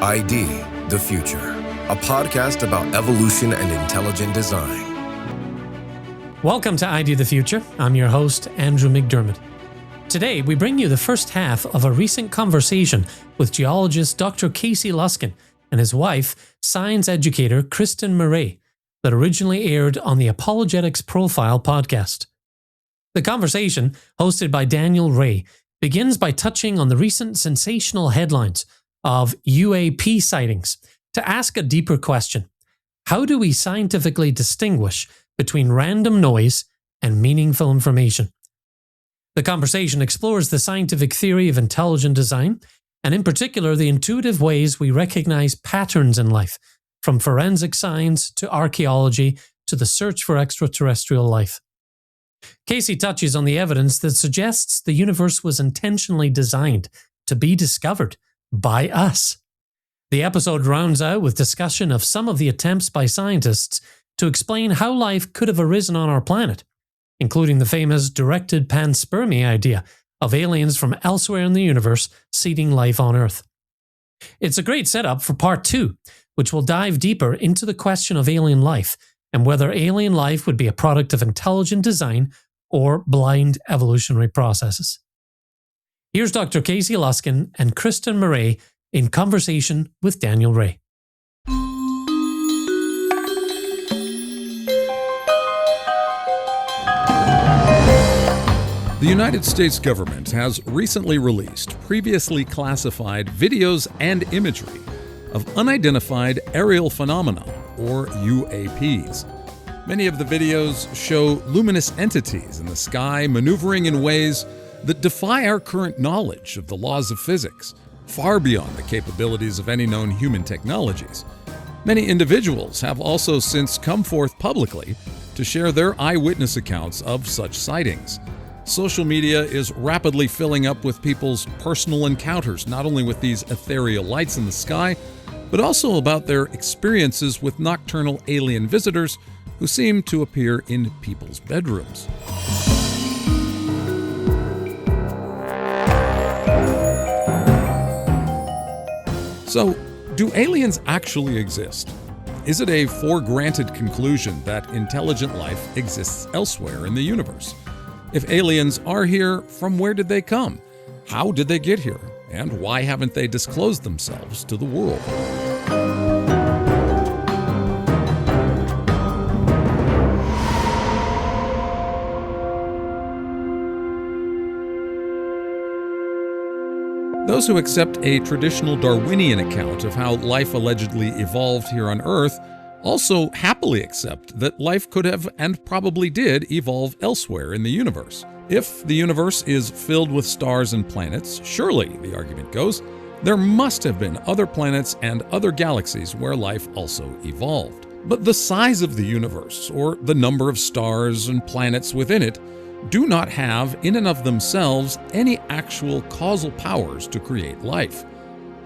ID the Future, a podcast about evolution and intelligent design. Welcome to ID the Future. I'm your host, Andrew McDermott. Today, we bring you the first half of a recent conversation with geologist Dr. Casey Luskin and his wife, science educator Kristen Murray, that originally aired on the Apologetics Profile podcast. The conversation, hosted by Daniel Ray, begins by touching on the recent sensational headlines of UAP sightings to ask a deeper question. How do we scientifically distinguish between random noise and meaningful information? The conversation explores the scientific theory of intelligent design, and in particular the intuitive ways we recognize patterns in life, from forensic science to archaeology to the search for extraterrestrial life. Casey touches on the evidence that suggests the universe was intentionally designed to be discovered by us. The episode rounds out with discussion of some of the attempts by scientists to explain how life could have arisen on our planet, including the famous directed panspermia idea of aliens from elsewhere in the universe seeding life on Earth. It's a great setup for part 2, which will dive deeper into the question of alien life and whether alien life would be a product of intelligent design or blind evolutionary processes. Here's Dr. Casey Luskin and Kristen Murray in conversation with Daniel Ray. The United States government has recently released previously classified videos and imagery of unidentified aerial phenomena, or UAPs. Many of the videos show luminous entities in the sky maneuvering in ways that defy our current knowledge of the laws of physics, far beyond the capabilities of any known human technologies. Many individuals have also since come forth publicly to share their eyewitness accounts of such sightings. Social media is rapidly filling up with people's personal encounters, not only with these ethereal lights in the sky, but also about their experiences with nocturnal alien visitors who seem to appear in people's bedrooms. So, do aliens actually exist? Is it a for-granted conclusion that intelligent life exists elsewhere in the universe? If aliens are here, from where did they come? How did they get here? And why haven't they disclosed themselves to the world? Those who accept a traditional Darwinian account of how life allegedly evolved here on Earth also happily accept that life could have and probably did evolve elsewhere in the universe. If the universe is filled with stars and planets, surely, the argument goes, there must have been other planets and other galaxies where life also evolved. But the size of the universe, or the number of stars and planets within it, do not have, in and of themselves, any actual causal powers to create life.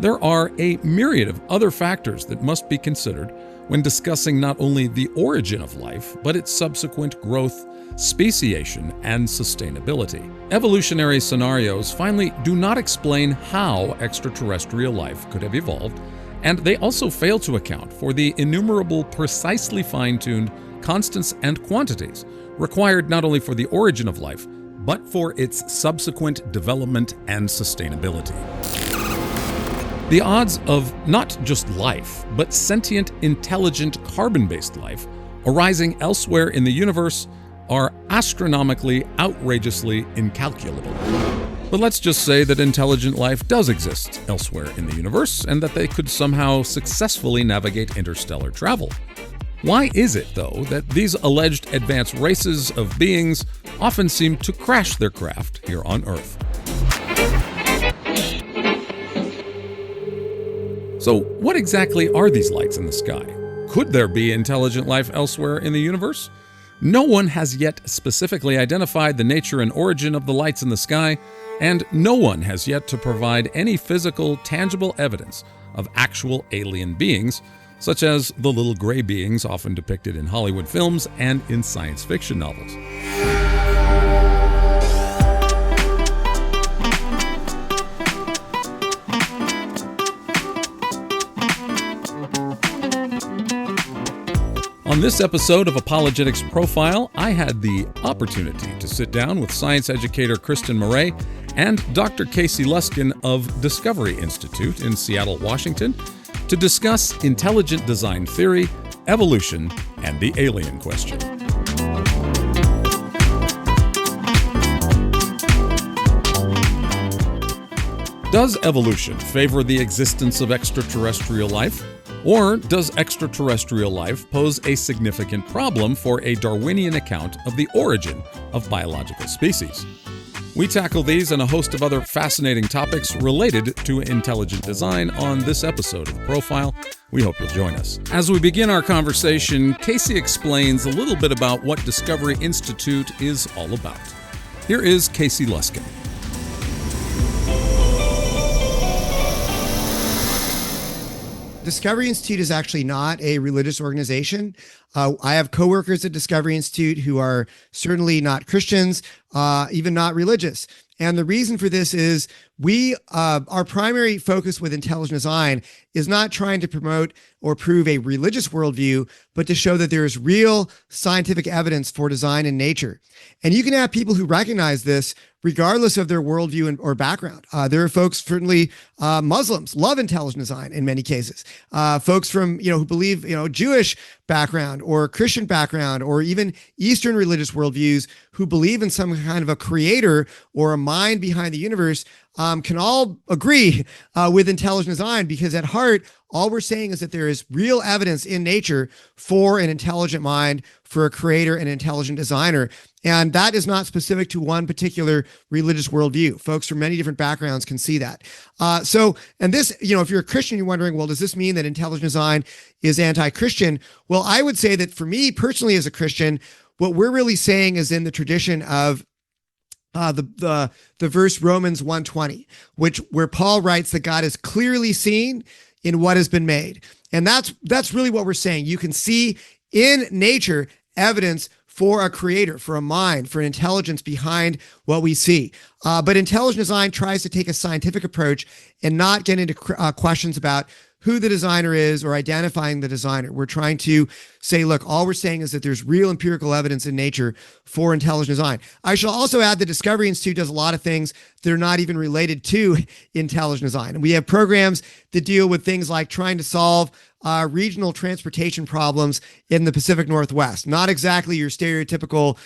There are a myriad of other factors that must be considered when discussing not only the origin of life, but its subsequent growth, speciation, and sustainability. Evolutionary scenarios finally do not explain how extraterrestrial life could have evolved, and they also fail to account for the innumerable precisely fine-tuned constants and quantities required not only for the origin of life, but for its subsequent development and sustainability. The odds of not just life, but sentient, intelligent, carbon-based life arising elsewhere in the universe are astronomically, outrageously incalculable. But let's just say that intelligent life does exist elsewhere in the universe, and that they could somehow successfully navigate interstellar travel. Why is it, though, that these alleged advanced races of beings often seem to crash their craft here on Earth? So, what exactly are these lights in the sky? Could there be intelligent life elsewhere in the universe? No one has yet specifically identified the nature and origin of the lights in the sky, and no one has yet to provide any physical, tangible evidence of actual alien beings, such as the little gray beings often depicted in Hollywood films and in science fiction novels. On this episode of Apologetics Profile, I had the opportunity to sit down with science educator Kristen Murray and Dr. Casey Luskin of Discovery Institute in Seattle, Washington, to discuss intelligent design theory, evolution, and the alien question. Does evolution favor the existence of extraterrestrial life? Or does extraterrestrial life pose a significant problem for a Darwinian account of the origin of biological species? We tackle these and a host of other fascinating topics related to intelligent design on this episode of The Profile. We hope you'll join us. As we begin our conversation, Casey explains a little bit about what Discovery Institute is all about. Here is Casey Luskin. Discovery Institute is actually not a religious organization. I have coworkers at Discovery Institute who are certainly not Christians, even not religious. And the reason for this is our primary focus with intelligent design is not trying to promote or prove a religious worldview, but to show that there is real scientific evidence for design in nature. And you can have people who recognize this regardless of their worldview or background. There are folks, certainly Muslims, love intelligent design in many cases. Folks from, who believe, Jewish background or Christian background or even Eastern religious worldviews who believe in some kind of a creator or a mind behind the universe can all agree with intelligent design, because at heart, all we're saying is that there is real evidence in nature for an intelligent mind, for a creator, an intelligent designer. And that is not specific to one particular religious worldview. Folks from many different backgrounds can see that. And this, if you're a Christian, you're wondering, well, does this mean that intelligent design is anti-Christian? Well, I would say that for me personally as a Christian, what we're really saying is in the tradition of the verse Romans 1:20, where Paul writes that God is clearly seen in what has been made. And that's really what we're saying. You can see in nature evidence for a creator, for a mind, for an intelligence behind what we see. But intelligent design tries to take a scientific approach and not get into questions about who the designer is or identifying the designer. We're trying to say, look, all we're saying is that there's real empirical evidence in nature for intelligent design. I shall also add the Discovery Institute does a lot of things that are not even related to intelligent design. And we have programs that deal with things like trying to solve regional transportation problems in the Pacific Northwest. Not exactly your stereotypical,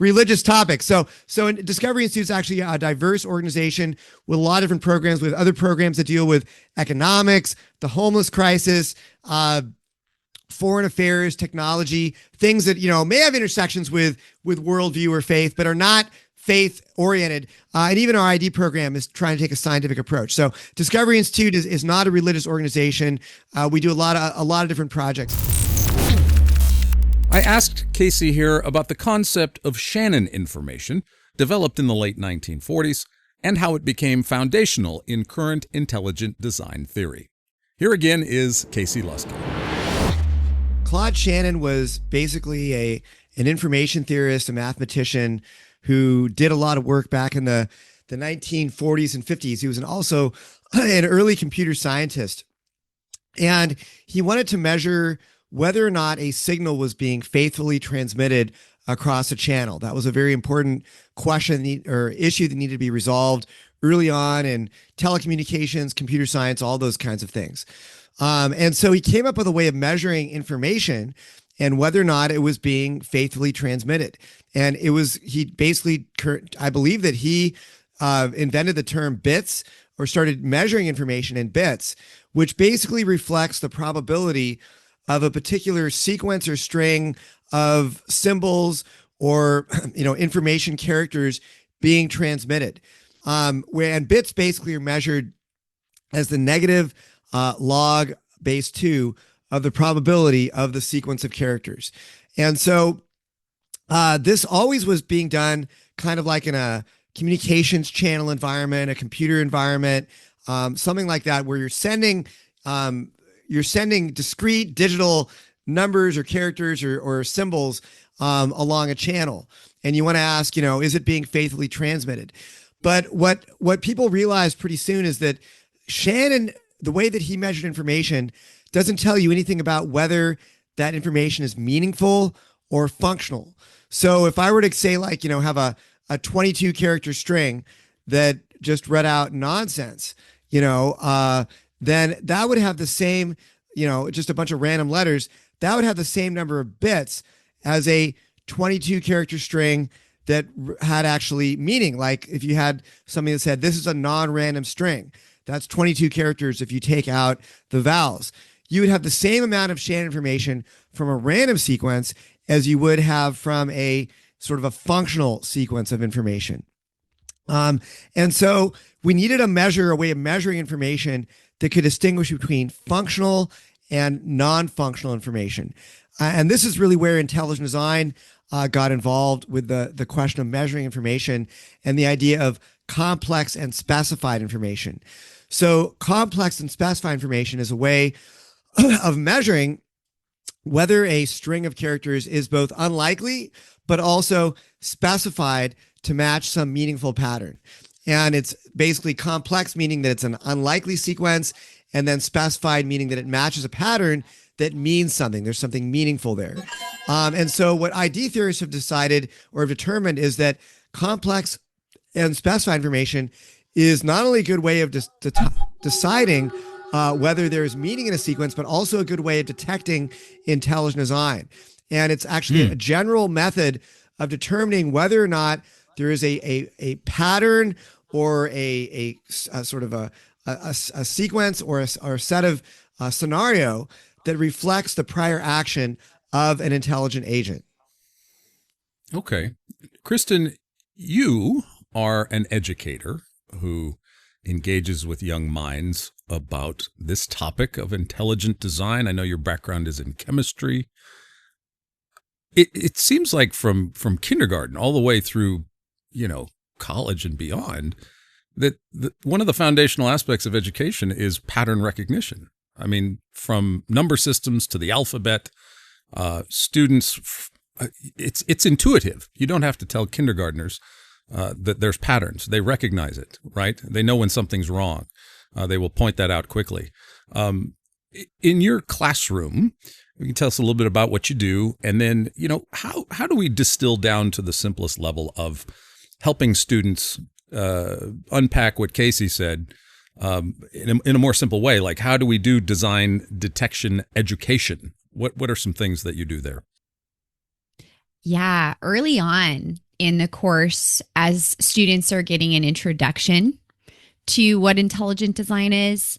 religious topics. So Discovery Institute is actually a diverse organization with a lot of different programs, with other programs that deal with economics, the homeless crisis, foreign affairs, technology, things that, may have intersections with worldview or faith, but are not faith-oriented, and even our ID program is trying to take a scientific approach. So Discovery Institute is not a religious organization. We do a lot of different projects. I asked Casey here about the concept of Shannon information, developed in the late 1940s, and how it became foundational in current intelligent design theory. Here again is Casey Luskin. Claude Shannon was basically an information theorist, a mathematician who did a lot of work back in the 1940s and 50s. He was also an early computer scientist. And he wanted to measure whether or not a signal was being faithfully transmitted across a channel. That was a very important question or issue that needed to be resolved early on in telecommunications, computer science, all those kinds of things. And so he came up with a way of measuring information and whether or not it was being faithfully transmitted. And I believe that he invented the term bits, or started measuring information in bits, which basically reflects the probability of a particular sequence or string of symbols or, information characters being transmitted. And bits basically are measured as the negative log base 2 of the probability of the sequence of characters. And so this always was being done kind of like in a communications channel environment, a computer environment, something like that, where you're sending discrete digital numbers or characters or symbols along a channel. And you want to ask, is it being faithfully transmitted? But what people realized pretty soon is that Shannon, the way that he measured information, doesn't tell you anything about whether that information is meaningful or functional. So if I were to say, like, have a 22 character string that just read out nonsense, then that would have the same, just a bunch of random letters, that would have the same number of bits as a 22 character string that had actually meaning. Like if you had something that said, this is a non-random string, that's 22 characters if you take out the vowels. You would have the same amount of Shannon information from a random sequence as you would have from a sort of a functional sequence of information. And so we needed a way of measuring information that could distinguish between functional and non-functional information. And this is really where intelligent design got involved with the question of measuring information and the idea of complex and specified information. So complex and specified information is a way of measuring whether a string of characters is both unlikely, but also specified to match some meaningful pattern. And it's basically complex, meaning that it's an unlikely sequence, and then specified, meaning that it matches a pattern that means something. There's something meaningful there. And so what ID theorists have decided or have determined is that complex and specified information is not only a good way of deciding whether there's meaning in a sequence, but also a good way of detecting intelligent design. And it's actually a general method of determining whether or not there is a pattern or a sort of a sequence or a set of scenario that reflects the prior action of an intelligent agent. Okay. Kristen, you are an educator who engages with young minds about this topic of intelligent design. I know your background is in chemistry. It seems like from kindergarten all the way through, college and beyond, that one of the foundational aspects of education is pattern recognition. I mean, from number systems to the alphabet, students, it's intuitive. You don't have to tell kindergartners that there's patterns. They recognize it, right? They know when something's wrong. They will point that out quickly. In your classroom, you can tell us a little bit about what you do, and then, how do we distill down to the simplest level of helping students unpack what Casey said in a more simple way? Like, how do we do design detection education? What are some things that you do there? Yeah, early on in the course, as students are getting an introduction to what intelligent design is,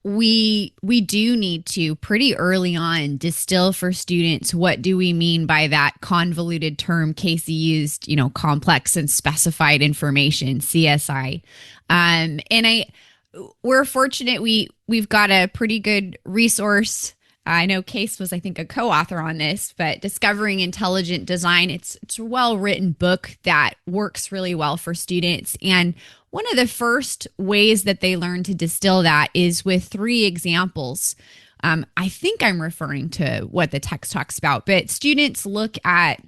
we do need to pretty early on distill for students, what do we mean by that convoluted term Casey used, complex and specified information, CSI. We're fortunate we've got a pretty good resource. I know Case was, I think, a co-author on this, but Discovering Intelligent Design, it's a well-written book that works really well for students. And one of the first ways that they learn to distill that is with 3 examples. I think I'm referring to what the text talks about, but students look at,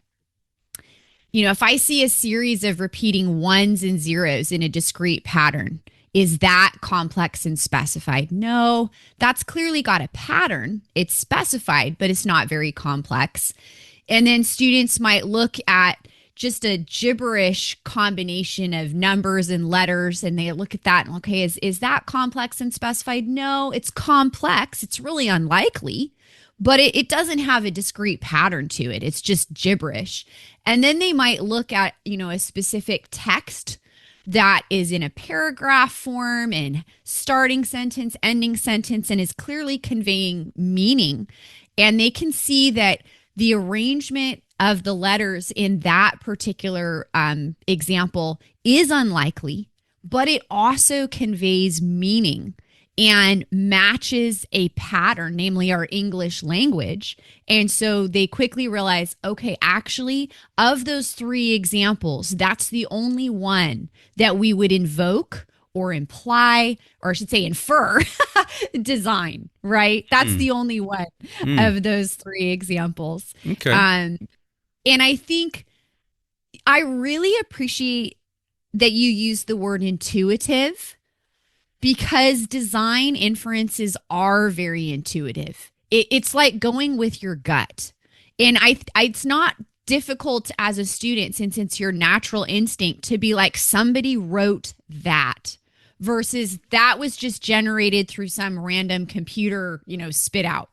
if I see a series of repeating ones and zeros in a discrete pattern, is that complex and specified? No, that's clearly got a pattern. It's specified, but it's not very complex. And then students might look at just a gibberish combination of numbers and letters, and they look at that and, okay, is that complex and specified? No, it's complex. It's really unlikely, but it doesn't have a discrete pattern to it. It's just gibberish. And then they might look at, a specific text that is in a paragraph form and starting sentence, ending sentence, and is clearly conveying meaning. And they can see that the arrangement of the letters in that particular example is unlikely, but it also conveys meaning and matches a pattern, namely our English language. And so they quickly realize, okay, actually, of those 3 examples, that's the only one that we would invoke or imply, or I should say infer, design, right? That's the only one of those 3 examples. Okay. And I think I really appreciate that you use the word intuitive, because design inferences are very intuitive. it's like going with your gut. And it's not difficult as a student, since it's your natural instinct to be like, somebody wrote that, versus that was just generated through some random computer, spit out.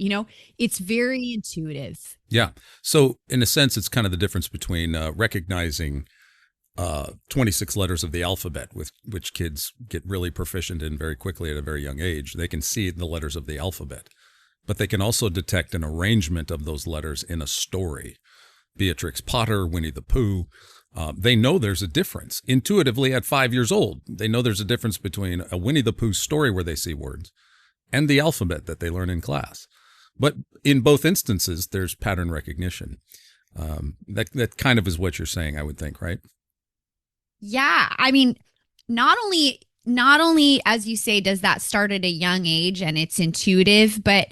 It's very intuitive. Yeah. So in a sense, it's kind of the difference between recognizing 26 letters of the alphabet, which kids get really proficient in very quickly at a very young age. They can see the letters of the alphabet, but they can also detect an arrangement of those letters in a story. Beatrix Potter, Winnie the Pooh. They know there's a difference intuitively at 5 years old. They know there's a difference between a Winnie the Pooh story where they see words and the alphabet that they learn in class. But in both instances, there's pattern recognition. That kind of is what you're saying, I would think, right? Yeah. I mean, not only, as you say, does that start at a young age and it's intuitive, but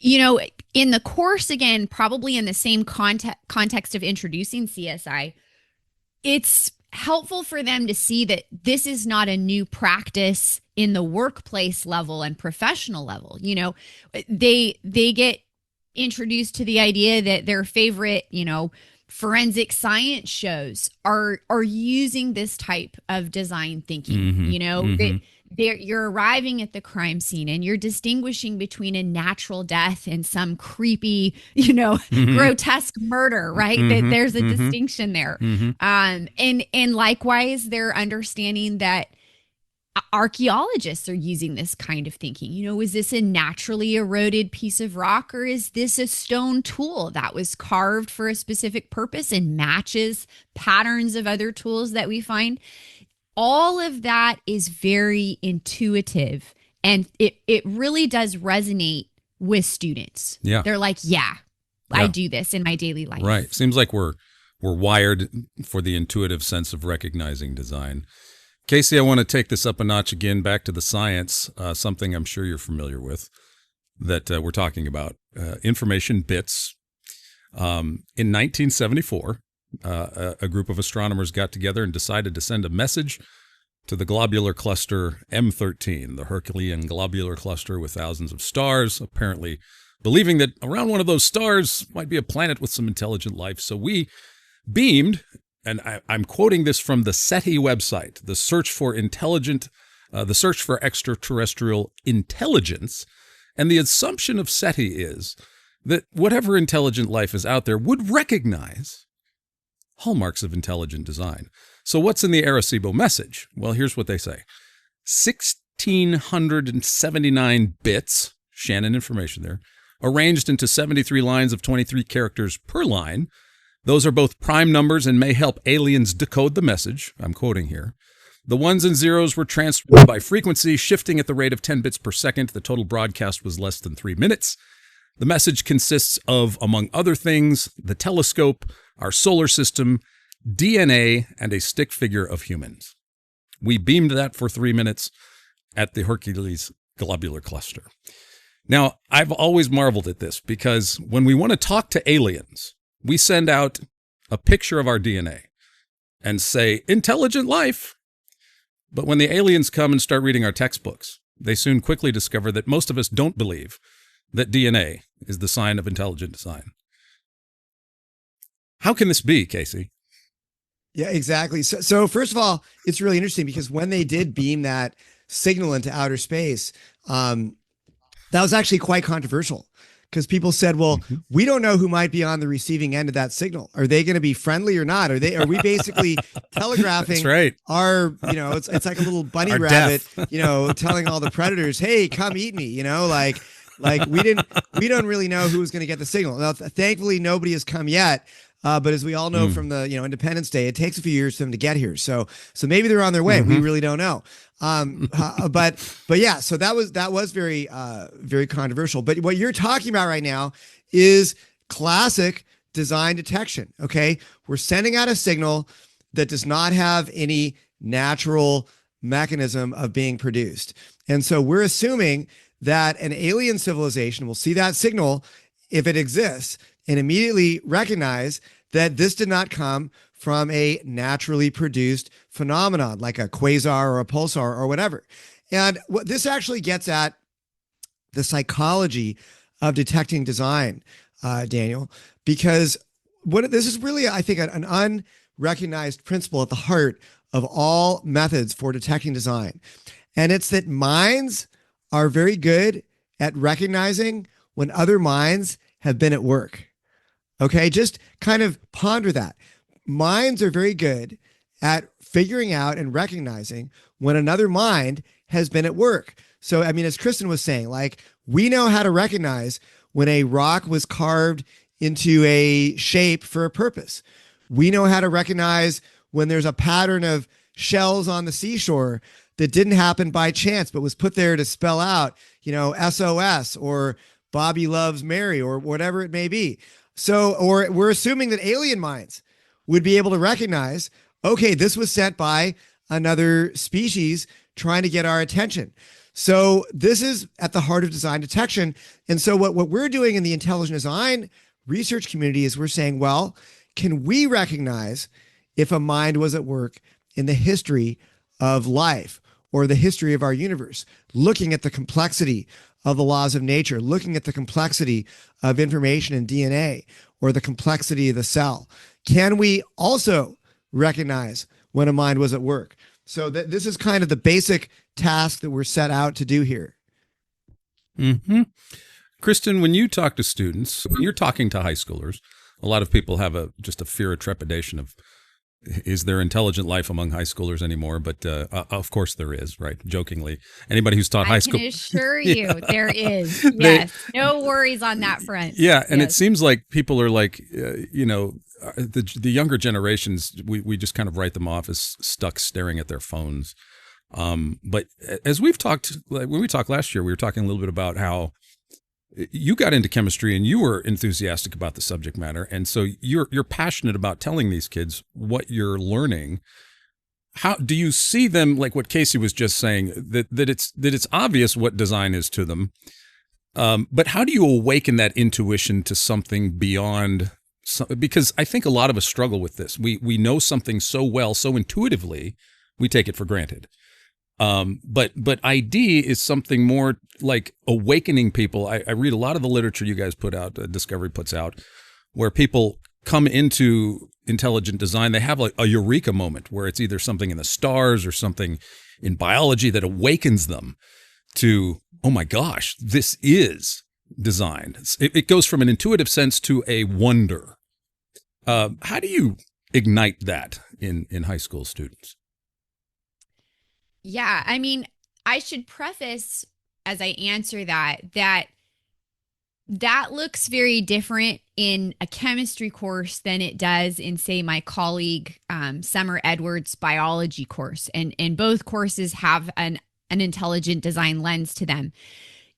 in the course, again, probably in the same context of introducing CSI, it's helpful for them to see that this is not a new practice in the workplace level and professional level. They get introduced to the idea that their favorite, forensic science shows are using this type of design thinking. That you're arriving at the crime scene and you're distinguishing between a natural death and some creepy, grotesque murder, right? That there's a distinction there. And likewise, they're understanding that archaeologists are using this kind of thinking. Is this a naturally eroded piece of rock, or is this a stone tool that was carved for a specific purpose and matches patterns of other tools that we find? All of that is very intuitive, and it really does resonate with students. Yeah. They're like, I do this in my daily life. Right. Seems like we're wired for the intuitive sense of recognizing design. Casey, I want to take this up a notch again, back to the science, something I'm sure you're familiar with that we're talking about, information bits. In 1974, a group of astronomers got together and decided to send a message to the globular cluster M13, the Herculean globular cluster with thousands of stars, apparently believing that around one of those stars might be a planet with some intelligent life. So we beamed, and I'm quoting this from the SETI website, the search for extraterrestrial intelligence. And the assumption of SETI is that whatever intelligent life is out there would recognize hallmarks of intelligent design. So what's in the Arecibo message? Well, here's what they say. 1,679 bits, Shannon information there, arranged into 73 lines of 23 characters per line. Those are both prime numbers and may help aliens decode the message. I'm quoting here. The ones and zeros were transferred by frequency, shifting at the rate of 10 bits per second. The total broadcast was less than 3 minutes. The message consists of, among other things, the telescope, our solar system, DNA, and a stick figure of humans. We beamed that for 3 minutes at the Hercules globular cluster. Now, I've always marveled at this because when we want to talk to aliens, we send out a picture of our DNA and say, intelligent life. But when the aliens come and start reading our textbooks, they soon quickly discover that most of us don't believe that DNA is the sign of intelligent design. How can this be, Casey? Yeah, exactly. So first of all, it's really interesting because when they did beam that signal into outer space, that was actually quite controversial. Because people said, well, we don't know who might be on the receiving end of that signal. Are they going to be friendly or not? Are we basically telegraphing our, it's like a little bunny rabbit, telling all the predators, hey, come eat me, like we don't really know who's going to get the signal. Now, thankfully, nobody has come yet. But as we all know from the, Independence Day, it takes a few years for them to get here. So maybe they're on their way. We really don't know. But yeah, so that was very, very controversial. But what you're talking about right now is classic design detection. Okay. We're sending out a signal that does not have any natural mechanism of being produced. And so we're assuming that an alien civilization will see that signal if it exists and immediately recognize that this did not come from a naturally produced phenomenon like a quasar or a pulsar or whatever. And what this actually gets at the psychology of detecting design, Daniel, because this is really, I think, an unrecognized principle at the heart of all methods for detecting design. And it's that minds are very good at recognizing when other minds have been at work. Okay, just kind of ponder that. Minds are very good at figuring out and recognizing when another mind has been at work. So, I mean, as Kristen was saying, like, we know how to recognize when a rock was carved into a shape for a purpose. We know how to recognize when there's a pattern of shells on the seashore that didn't happen by chance, but was put there to spell out, SOS or Bobby loves Mary or whatever it may be. So, or we're assuming that alien minds would be able to recognize, okay, this was sent by another species trying to get our attention. So this is at the heart of design detection. And so what we're doing in the intelligent design research community is we're saying, well, can we recognize if a mind was at work in the history of life or the history of our universe, looking at the complexity of the laws of nature, looking at the complexity of information in DNA or the complexity of the cell? Can we also recognize when a mind was at work? So this is kind of the basic task that we're set out to do here. Mm-hmm. Kristen, when you talk to students, when you're talking to high schoolers, a lot of people have just a fear or trepidation of, is there intelligent life among high schoolers anymore? But of course there is, right? Jokingly, anybody who's taught high school, I can assure you there is. Yes, no worries on that front. Yeah, and yes. It seems like people are like, the younger generations, we just kind of write them off as stuck staring at their phones. But as we've talked, when we talked last year, we were talking a little bit about how you got into chemistry and you were enthusiastic about the subject matter. And so you're passionate about telling these kids what you're learning. How do you see them, like what Casey was just saying, that it's obvious what design is to them? But how do you awaken that intuition to something beyond? Because I think a lot of us struggle with this. We know something so well, so intuitively, we take it for granted. But ID is something more like awakening people. I read a lot of the literature you guys put out, Discovery puts out, where people come into intelligent design. They have like a eureka moment where it's either something in the stars or something in biology that awakens them to, oh my gosh, this is design. It goes from an intuitive sense to a wonder. How do you ignite that in high school students? Yeah, I mean, I should preface as I answer that looks very different in a chemistry course than it does in, say, my colleague Summer Edwards' biology course. And both courses have an intelligent design lens to them.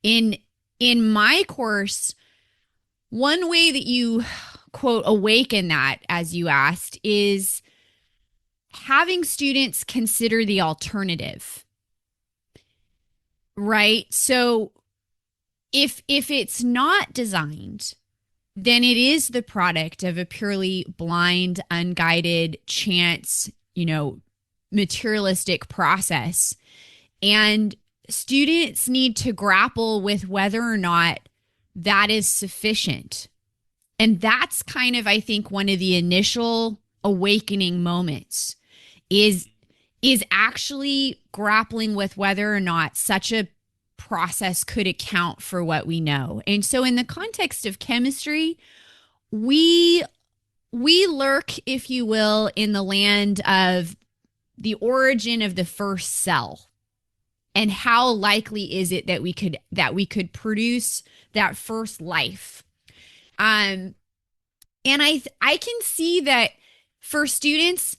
In my course, one way that you, quote, awaken that, as you asked, is having students consider the alternative, right? So if it's not designed, then it is the product of a purely blind, unguided, chance, materialistic process. And students need to grapple with whether or not that is sufficient. And that's kind of, I think, one of the initial awakening moments is actually grappling with whether or not such a process could account for what we know. And so in the context of chemistry, we lurk, if you will, in the land of the origin of the first cell. And how likely is it that we could produce that first life? And I can see that for students,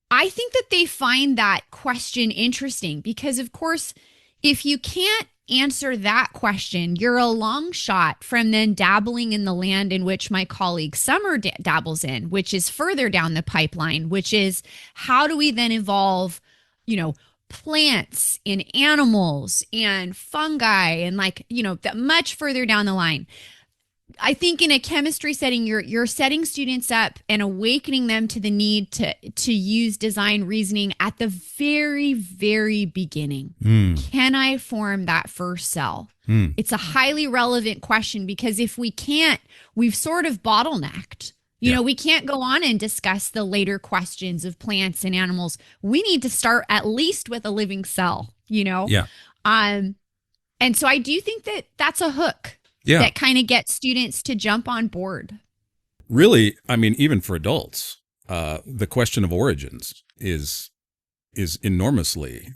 I think that they find that question interesting because, of course, if you can't answer that question, you're a long shot from then dabbling in the land in which my colleague Summer dabbles in, which is further down the pipeline, which is how do we then evolve, plants and animals and fungi and much further down the line. I think in a chemistry setting, you're setting students up and awakening them to the need to use design reasoning at the very, very beginning. Can I form that first cell? It's a highly relevant question, because if we can't, we've sort of bottlenecked. You know, we can't go on and discuss the later questions of plants and animals. We need to start at least with a living cell, you know? Yeah. And so I do think that that's a hook that kind of gets students to jump on board. Really, I mean, even for adults, the question of origins is enormously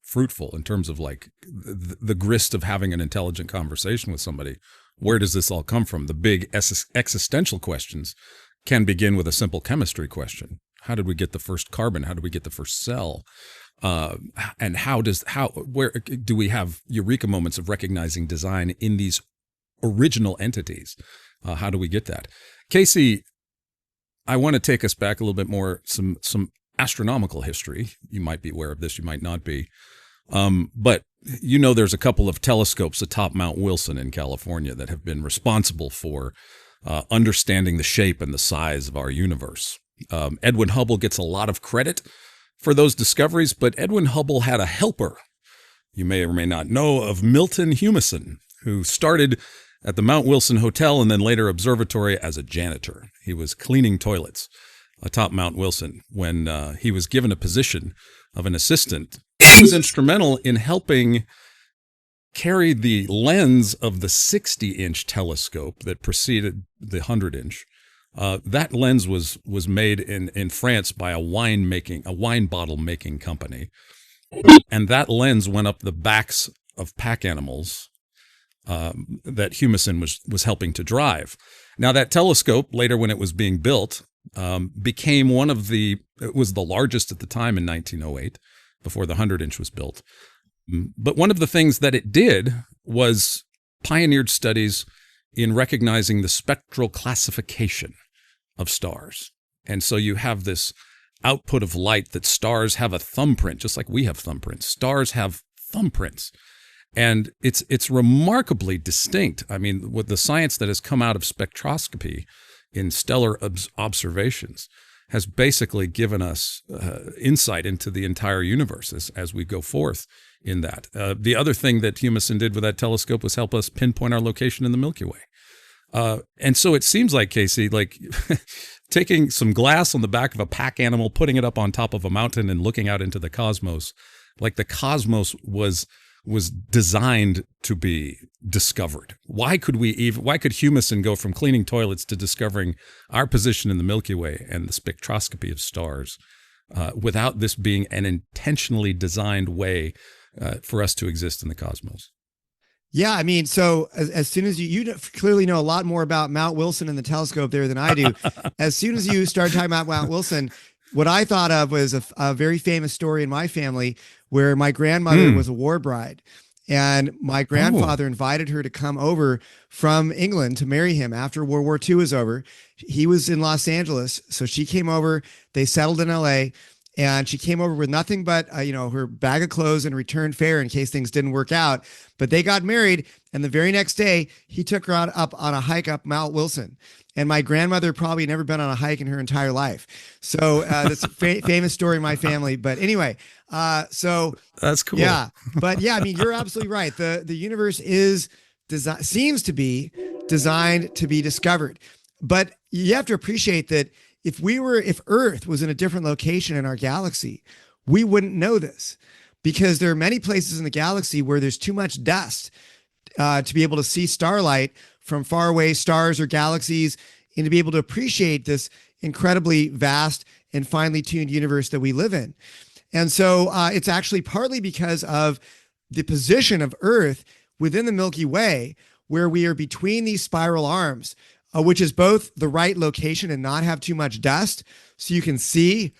fruitful in terms of like the grist of having an intelligent conversation with somebody. Where does this all come from? The big existential questions can begin with a simple chemistry question. How did we get the first carbon? How did we get the first cell? And where do we have eureka moments of recognizing design in these original entities? How do we get that? Casey, I want to take us back a little bit more, some astronomical history. You might be aware of this, you might not be. But you know, there's a couple of telescopes atop Mount Wilson in California that have been responsible for understanding the shape and the size of our universe. Edwin Hubble gets a lot of credit for those discoveries, but Edwin Hubble had a helper. You may or may not know of Milton Humason, who started at the Mount Wilson Hotel and then later observatory as a janitor. He was cleaning toilets atop Mount Wilson when he was given a position of an assistant. He was instrumental in helping carry the lens of the 60-inch telescope that preceded the 100-inch. That lens was made in France by a wine bottle making company, and that lens went up the backs of pack animals that Humason was helping to drive. Now, that telescope, later when it was being built, became it was the largest at the time in 1908, before the 100-inch was built. But one of the things that it did was pioneered studies in recognizing the spectral classification of stars. And so you have this output of light that stars have a thumbprint, just like we have thumbprints. Stars have thumbprints. And it's remarkably distinct. I mean, with the science that has come out of spectroscopy in stellar observations has basically given us insight into the entire universe as we go forth in that. The other thing that Humason did with that telescope was help us pinpoint our location in the Milky Way. And so it seems like, Casey, like taking some glass on the back of a pack animal, putting it up on top of a mountain and looking out into the cosmos, like the cosmos was designed to be discovered. Why could Humason go from cleaning toilets to discovering our position in the Milky Way and the spectroscopy of stars without this being an intentionally designed way for us to exist in the cosmos? Yeah, I mean, so as soon as you clearly know a lot more about Mount Wilson and the telescope there than I do. As soon as you started talking about Mount Wilson, what I thought of was a very famous story in my family where my grandmother was a war bride, and my grandfather invited her to come over from England to marry him after World War II was over. He was in Los Angeles, so she came over. They settled in LA, and she came over with nothing but her bag of clothes and return fare in case things didn't work out. But they got married, and the very next day he took her up on a hike up Mount Wilson. And my grandmother probably never been on a hike in her entire life. So that's a famous story in my family. But anyway, so that's cool. Yeah, but yeah, I mean, you're absolutely right. The universe seems to be designed to be discovered. But you have to appreciate that if Earth was in a different location in our galaxy, we wouldn't know this, because there are many places in the galaxy where there's too much dust to be able to see starlight from faraway stars or galaxies, and to be able to appreciate this incredibly vast and finely tuned universe that we live in. And so it's actually partly because of the position of Earth within the Milky Way, where we are between these spiral arms, which is both the right location and not have too much dust, so you can see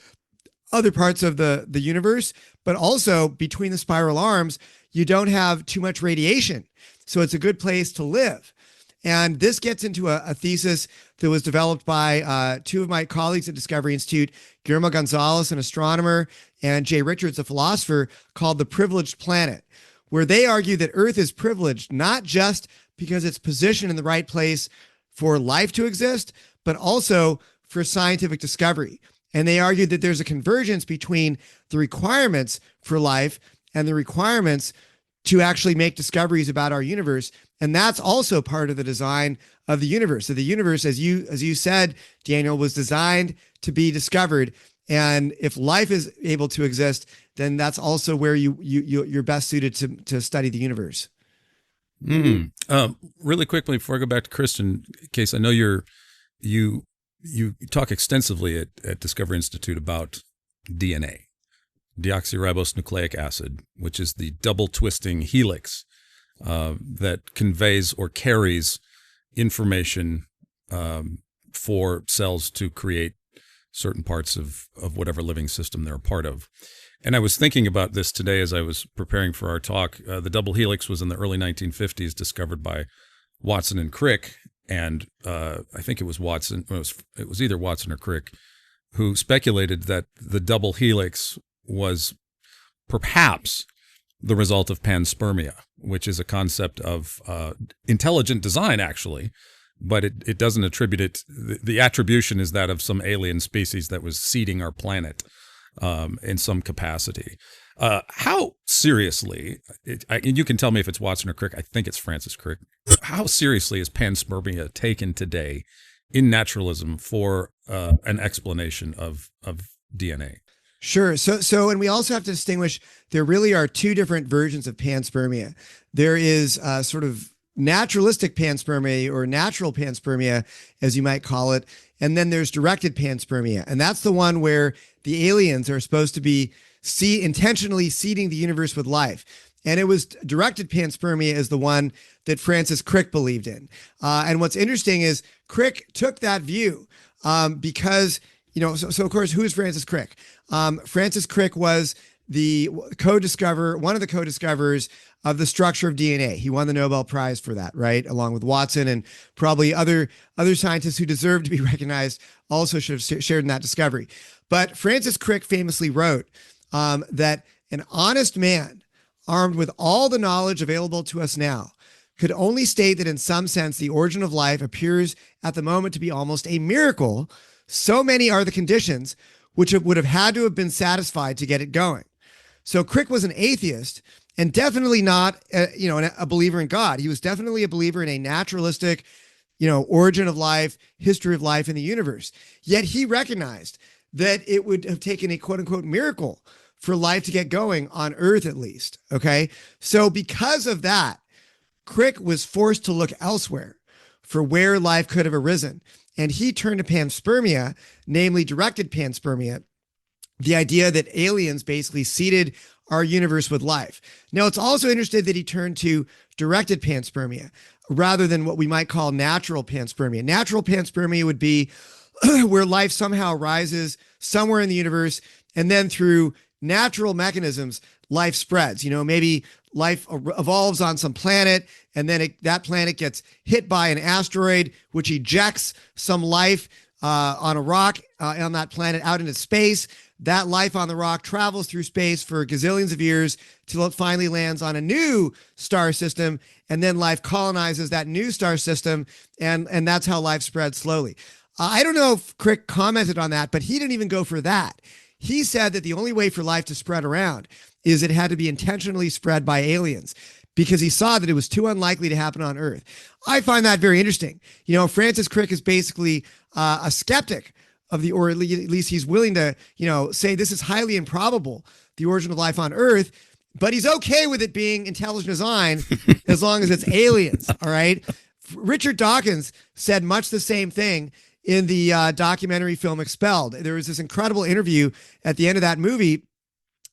other parts of the universe, but also between the spiral arms, you don't have too much radiation. So it's a good place to live. And this gets into a thesis that was developed by two of my colleagues at Discovery Institute, Guillermo Gonzalez, an astronomer, and Jay Richards, a philosopher, called The Privileged Planet, where they argue that Earth is privileged not just because it's positioned in the right place for life to exist, but also for scientific discovery. And they argued that there's a convergence between the requirements for life and the requirements to actually make discoveries about our universe. And that's also part of the design of the universe. So the universe, as you said, Daniel, was designed to be discovered. And if life is able to exist, then that's also where you're best suited to study the universe. Really quickly before I go back to Christian, Case, I know you talk extensively at Discovery Institute about DNA, deoxyribonucleic acid, which is the double twisting helix that conveys or carries information for cells to create certain parts of whatever living system they're a part of. And I was thinking about this today as I was preparing for our talk. The double helix was in the early 1950s, discovered by Watson and Crick. And I think it was Watson, it was either Watson or Crick, who speculated that the double helix was perhaps the result of panspermia, which is a concept of intelligent design, actually. But it doesn't attribute it. The attribution is that of some alien species that was seeding our planet in some capacity. How seriously, and you can tell me if it's Watson or Crick, I think it's Francis Crick, how seriously is panspermia taken today in naturalism for an explanation of DNA? Sure. So, and we also have to distinguish, there really are two different versions of panspermia. There is sort of naturalistic panspermia, or natural panspermia, as you might call it. And then there's directed panspermia. And that's the one where the aliens are supposed to be intentionally seeding the universe with life. And it was directed panspermia is the one that Francis Crick believed in. And what's interesting is Crick took that view because, so of course, who is Francis Crick? Francis Crick was one of the co-discoverers of the structure of DNA. He won the Nobel Prize for that, right? Along with Watson, and probably other scientists who deserve to be recognized also should have shared in that discovery. But Francis Crick famously wrote that an honest man, armed with all the knowledge available to us now, could only state that in some sense the origin of life appears at the moment to be almost a miracle. So many are the conditions which would have had to have been satisfied to get it going. So Crick was an atheist, and definitely not, a believer in God. He was definitely a believer in a naturalistic, origin of life, history of life in the universe. Yet he recognized that it would have taken a quote unquote miracle for life to get going on Earth, at least. Okay. So because of that, Crick was forced to look elsewhere for where life could have arisen. And he turned to panspermia, namely directed panspermia, the idea that aliens basically seeded our universe with life. Now, it's also interesting that he turned to directed panspermia rather than what we might call natural panspermia. Natural panspermia would be where life somehow rises somewhere in the universe, and then through natural mechanisms, life spreads. Maybe life evolves on some planet, and then that planet gets hit by an asteroid, which ejects some life on a rock on that planet out into space. That life on the rock travels through space for gazillions of years till it finally lands on a new star system, and then life colonizes that new star system, and that's how life spreads slowly. I don't know if Crick commented on that, but he didn't even go for that. He said that the only way for life to spread around is it had to be intentionally spread by aliens, because he saw that it was too unlikely to happen on Earth. I find that very interesting. Francis Crick is basically a skeptic of or at least he's willing to, say this is highly improbable, the origin of life on Earth, but he's okay with it being intelligent design as long as it's aliens. All right. Richard Dawkins said much the same thing in the documentary film Expelled. There was this incredible interview at the end of that movie,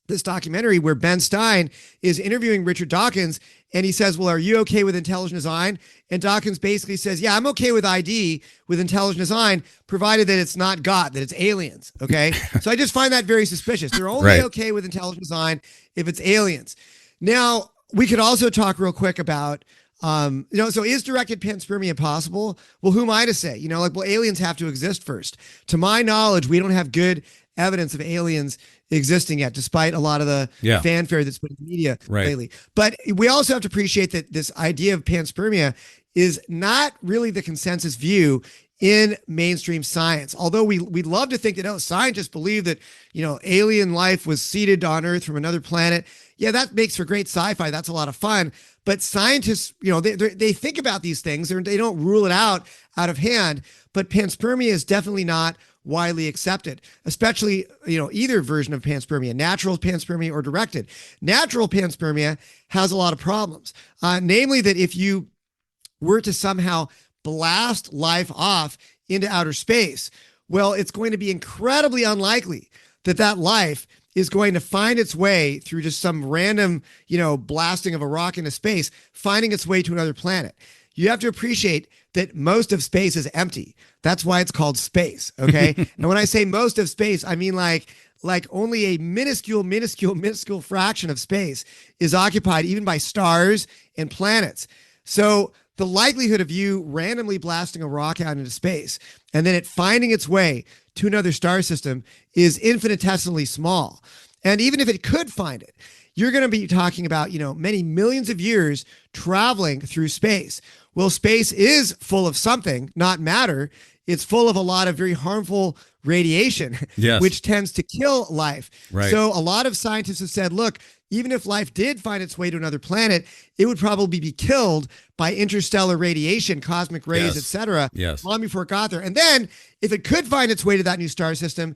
this documentary, where Ben Stein is interviewing Richard Dawkins, and he says, well, are you okay with intelligent design? And Dawkins basically says, yeah, I'm okay with ID, with intelligent design, provided that it's not God, that it's aliens. Okay. So I just find that very suspicious. They're only okay with intelligent design if it's aliens. Now, we could also talk real quick about, so is directed panspermia possible? Well, who am I to say? Aliens have to exist first. To my knowledge, we don't have good evidence of aliens existing yet, despite a lot of the fanfare that's been in the media lately. But we also have to appreciate that this idea of panspermia is not really the consensus view in mainstream science. Although we'd love to think that scientists believe that, alien life was seeded on Earth from another planet. Yeah, that makes for great sci-fi. That's a lot of fun. But scientists, they think about these things. They don't rule it out of hand. But panspermia is definitely not widely accepted, especially, either version of panspermia, natural panspermia or directed. Natural panspermia has a lot of problems, namely that if you were to somehow blast life off into outer space, well, it's going to be incredibly unlikely that life is going to find its way through just some random, blasting of a rock into space, finding its way to another planet. You have to appreciate that most of space is empty. That's why it's called space, okay? And when I say most of space, I mean like only a minuscule fraction of space is occupied even by stars and planets. So the likelihood of you randomly blasting a rock out into space and then it finding its way to another star system is infinitesimally small. And even if it could find it, you're going to be talking about, many millions of years traveling through space. Well, space is full of something, not matter. It's full of a lot of very harmful radiation, which tends to kill life. Right. So a lot of scientists have said, look, even if life did find its way to another planet, it would probably be killed by interstellar radiation, cosmic rays, etc. long before it got there. And then if it could find its way to that new star system,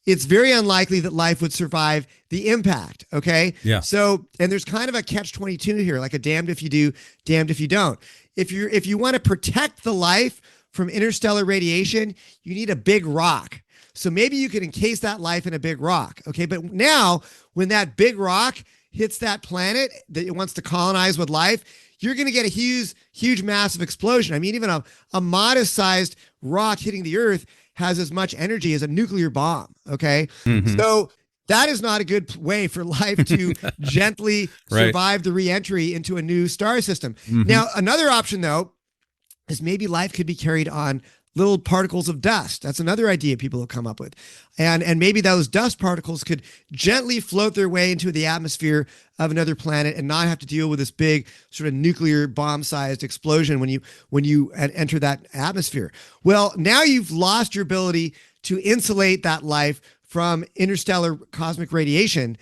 it's very unlikely that life would survive the impact. Okay. Yeah. So, and there's kind of a catch-22 here, like a damned if you do, damned if you don't. If you want to protect the life from interstellar radiation, you need a big rock. So maybe you could encase that life in a big rock. Okay. But now when that big rock hits that planet that it wants to colonize with life, you're going to get a huge, massive explosion. I mean, even a modest sized rock hitting the Earth has as much energy as a nuclear bomb. Okay. Mm-hmm. So that is not a good way for life to gently survive the reentry into a new star system. Mm-hmm. Now, another option, though, is maybe life could be carried on little particles of dust. That's another idea people have come up with. And maybe those dust particles could gently float their way into the atmosphere of another planet and not have to deal with this big sort of nuclear bomb-sized explosion when you enter that atmosphere. Well, now you've lost your ability to insulate that life from interstellar cosmic radiation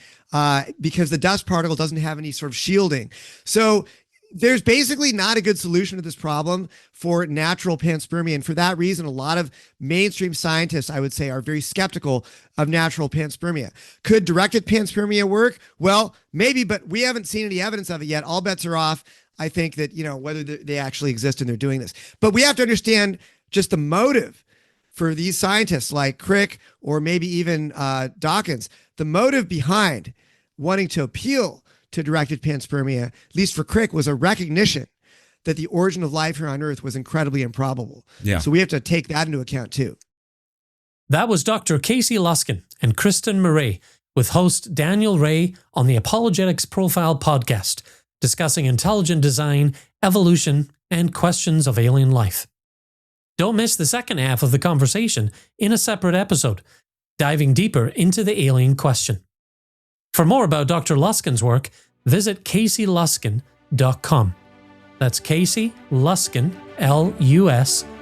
because the dust particle doesn't have any sort of shielding. So there's basically not a good solution to this problem for natural panspermia. And for that reason, a lot of mainstream scientists, I would say, are very skeptical of natural panspermia. Could directed panspermia work? Well, maybe, but we haven't seen any evidence of it yet. All bets are off. I think that, whether they actually exist and they're doing this. But we have to understand just the motive for these scientists like Crick or maybe even Dawkins, the motive behind wanting to appeal to directed panspermia, at least for Crick, was a recognition that the origin of life here on Earth was incredibly improbable. Yeah. So we have to take that into account too. That was Dr. Casey Luskin and Kristen Murray with host Daniel Ray on the Apologetics Profile podcast, discussing intelligent design, evolution, and questions of alien life. Don't miss the second half of the conversation in a separate episode, diving deeper into the alien question. For more about Dr. Luskin's work, visit CaseyLuskin.com. That's Casey Luskin, Luskin.com.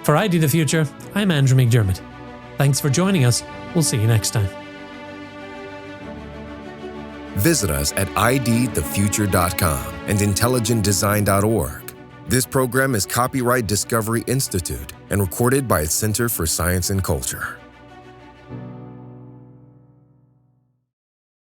For ID the Future, I'm Andrew McDermott. Thanks for joining us. We'll see you next time. Visit us at idthefuture.com and intelligentdesign.org. This program is copyright Discovery Institute and recorded by its Center for Science and Culture.